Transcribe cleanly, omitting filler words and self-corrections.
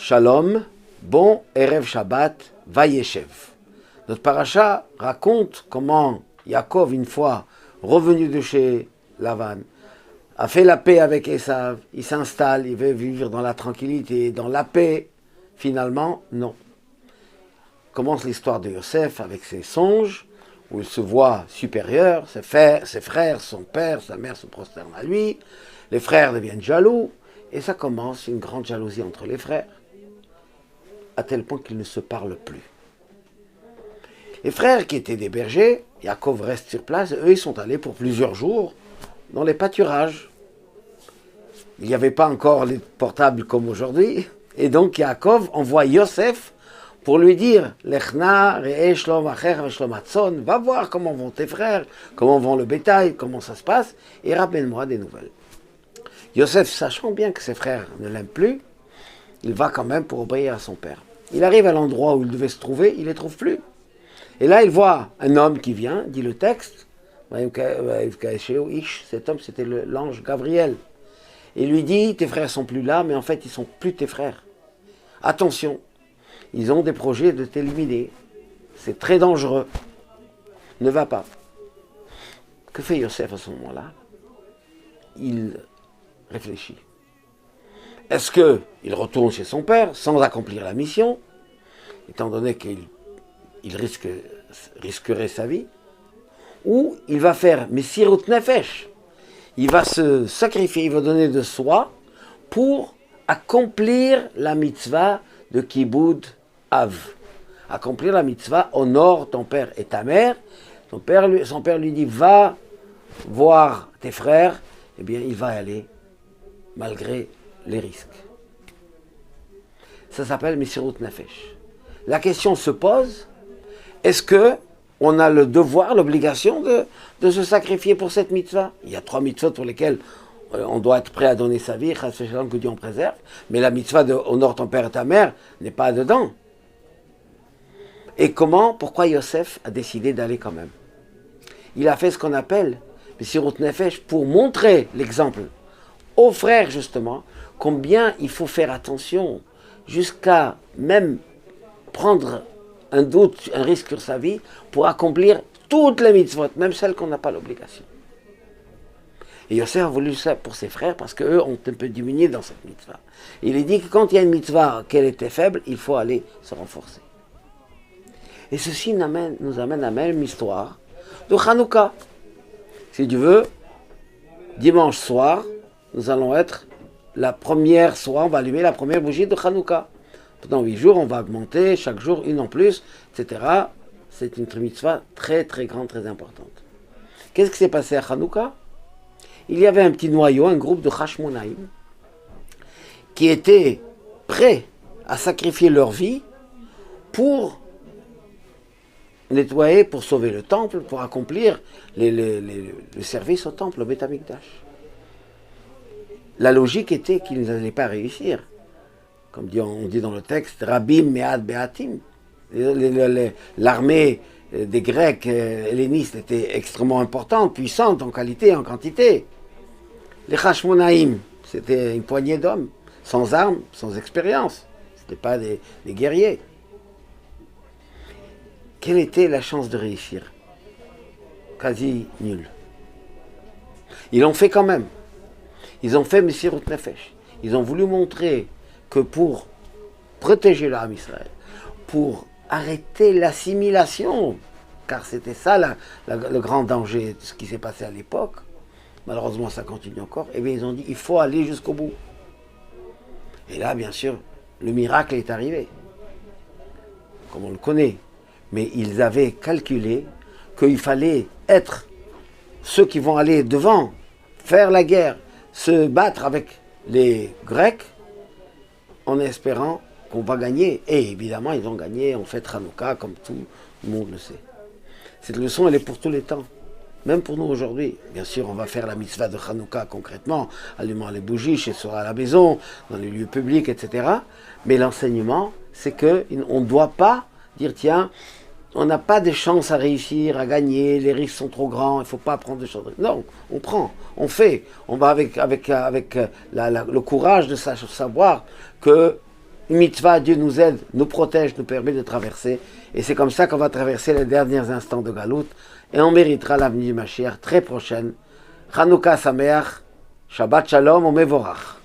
Shalom, bon Erev Shabbat, Vayeshev. Notre paracha raconte comment Yaakov, une fois revenu de chez Lavan, a fait la paix avec Esav, il s'installe, il veut vivre dans la tranquillité, dans la paix. Finalement, non. Commence l'histoire de Yosef avec ses songes, où il se voit supérieur, ses frères, son père, sa mère se prosternent à lui, les frères deviennent jaloux, et ça commence une grande jalousie entre les frères, à tel point qu'ils ne se parlent plus. Les frères qui étaient des bergers, Yaakov reste sur place, eux ils sont allés pour plusieurs jours dans les pâturages. Il n'y avait pas encore les portables comme aujourd'hui, et donc Yaakov envoie Yosef pour lui dire « Lechna, re'eh shlom acher v'shlom hatzon » va voir comment vont tes frères, comment vont le bétail, comment ça se passe, et rappelle-moi des nouvelles. Yosef, sachant bien que ses frères ne l'aiment plus, il va quand même pour obéir à son père. Il arrive à l'endroit où il devait se trouver, il ne les trouve plus. Et là, il voit un homme qui vient, dit le texte, cet homme c'était l'ange Gabriel. Il lui dit, tes frères sont plus là, mais en fait ils sont plus tes frères. Attention, ils ont des projets de t'éliminer. C'est très dangereux. Ne va pas. Que fait Yosef à ce moment-là? Il réfléchit. Est-ce qu'il retourne chez son père sans accomplir la mission, étant donné qu'il risquerait sa vie, ou il va faire Messirut Nefesh, il va se sacrifier, il va donner de soi pour accomplir la mitzvah de Kiboud Av. Accomplir la mitzvah, honore ton père et ta mère. Son père lui dit, va voir tes frères, eh bien il va y aller, malgré les risques. Ça s'appelle Messirut Nefesh. La question se pose, est-ce qu'on a le devoir, l'obligation de se sacrifier pour cette mitzvah? Il y a 3 mitzvahs pour lesquelles on doit être prêt à donner sa vie, que Dieu en préserve, mais la mitzvah de honore ton père et ta mère n'est pas dedans. Et pourquoi Yosef a décidé d'aller quand même? Il a fait ce qu'on appelle Messirut Nefesh pour montrer l'exemple aux frères justement, combien il faut faire attention jusqu'à même prendre un doute, un risque sur sa vie pour accomplir toutes les mitzvot, même celles qu'on n'a pas l'obligation. Et Yosef a voulu ça pour ses frères parce qu'eux ont un peu diminué dans cette mitzvah. Il est dit que quand il y a une mitzvah qu'elle était faible, il faut aller se renforcer. Et ceci nous amène à la même histoire de Hanouka. Si Dieu veut, dimanche soir, nous allons être on va allumer la première bougie de Hanouka. Pendant 8 jours, on va augmenter, chaque jour une en plus, etc. C'est une mitzvah très très grande, très importante. Qu'est-ce qui s'est passé à Hanouka? Il y avait un petit noyau, un groupe de Hashmonaïm, qui étaient prêts à sacrifier leur vie pour nettoyer, pour sauver le temple, pour accomplir le service au temple, au Beth Amikdash. La logique était qu'ils n'allaient pas réussir. Comme on dit dans le texte, Rabim Me'ad Be'atim. L'armée des Grecs hellénistes était extrêmement importante, puissante en qualité et en quantité. Les Hashmonaïm, c'était une poignée d'hommes, sans armes, sans expérience. Ce n'étaient pas des guerriers. Quelle était la chance de réussir? Quasi nulle. Ils l'ont fait quand même. Ils ont fait Messirut Nefesh. Ils ont voulu montrer que pour protéger l'âme Israël, pour arrêter l'assimilation, car c'était ça le grand danger de ce qui s'est passé à l'époque, malheureusement ça continue encore, et bien ils ont dit il faut aller jusqu'au bout. Et là, bien sûr, le miracle est arrivé, comme on le connaît, mais ils avaient calculé qu'il fallait être ceux qui vont aller devant, faire la guerre, se battre avec les Grecs, en espérant qu'on va gagner. Et évidemment, ils ont gagné, on fait Hanouka, comme tout le monde le sait. Cette leçon, elle est pour tous les temps, même pour nous aujourd'hui. Bien sûr, on va faire la mitzvah de Hanouka concrètement, allumant les bougies chez soi à la maison, dans les lieux publics, etc. Mais l'enseignement, c'est qu'on ne doit pas dire, tiens, on n'a pas de chance à réussir, à gagner, les risques sont trop grands, il ne faut pas prendre de choses. Non, on prend, on fait, on va avec le courage de savoir que Une mitzvah, Dieu nous aide, nous protège, nous permet de traverser. Et c'est comme ça qu'on va traverser les derniers instants de Galout. Et on méritera l'avenue du Mashiach très prochaine. Chanukah Sameach, Shabbat Shalom, Mevorach.